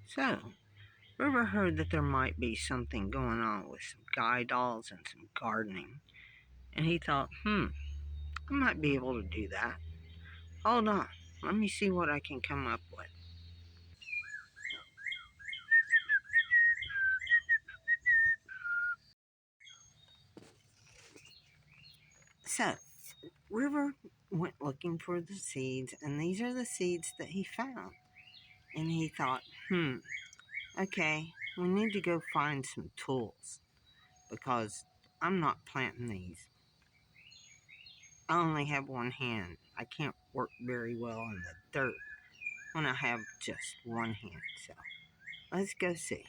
So, River heard that there might be something going on with some guy dolls and some gardening, and he thought, I might be able to do that. Hold on, let me see what I can come up with. So, River went looking for the seeds, and these are the seeds that he found. And he thought, okay, we need to go find some tools because I'm not planting these. I only have one hand. I can't work very well in the dirt when I have just one hand. So let's go see.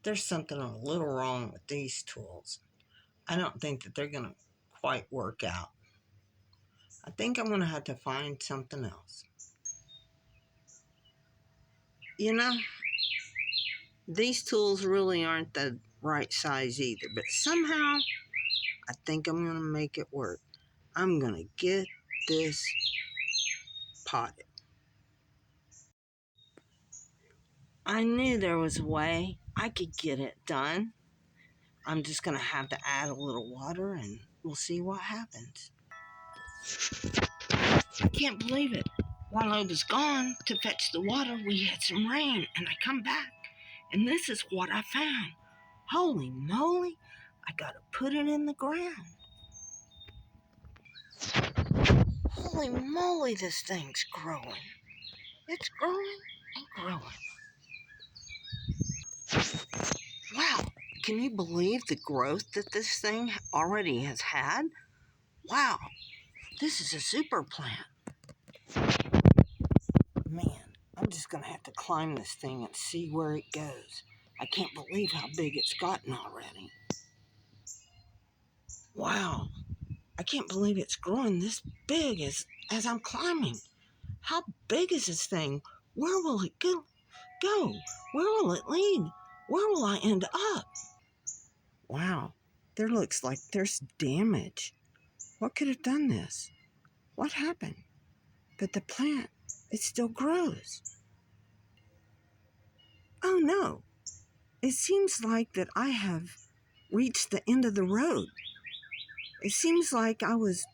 There's something a little wrong with these tools. I don't think that they're going to quite work out. I think I'm going to have to find something else. You know, these tools really aren't the right size either, but somehow I think I'm going to make it work. I'm going to get this potted. I knew there was a way I could get it done. I'm just going to have to add a little water and we'll see what happens. I can't believe it. While I was gone to fetch the water, we had some rain and I come back and this is what I found. Holy moly, I got to put it in the ground. Holy moly, this thing's growing. It's growing and growing. Wow, can you believe the growth that this thing already has had? Wow, this is a super plant. Man, I'm just going to have to climb this thing and see where it goes. I can't believe how big it's gotten already. Wow, I can't believe it's growing this big as I'm climbing. How big is this thing? Where will it go? Where will it lead? Where will I end up? Wow, there looks like there's damage. What could have done this? What happened? But the plant, it still grows. Oh no, it seems like that I have reached the end of the road. It seems like I was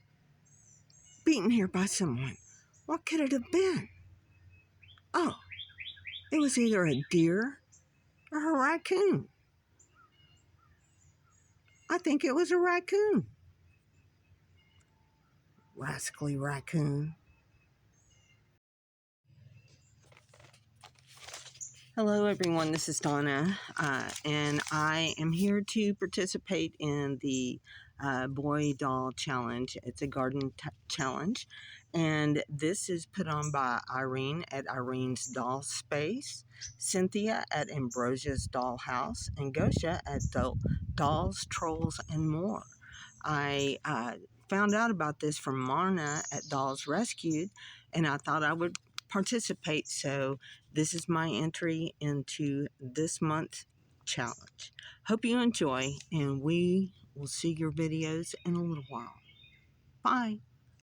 beaten here by someone. What could it have been? Oh, it was either a deer or a raccoon. I think it was a raccoon. Rascally raccoon. Hello, everyone. This is Donna, and I am here to participate in the Boy Doll Challenge. It's a garden challenge, and this is put on by Irene at Irene's Doll Space, Cynthia at Ambrosia's Doll House, and Gosia at Dolls, Trolls, and More. I found out about this from Marna at Dolls Rescued, and I thought I would participate. So this is my entry into this month's challenge. Hope you enjoy, and we will see your videos in a little while. Bye.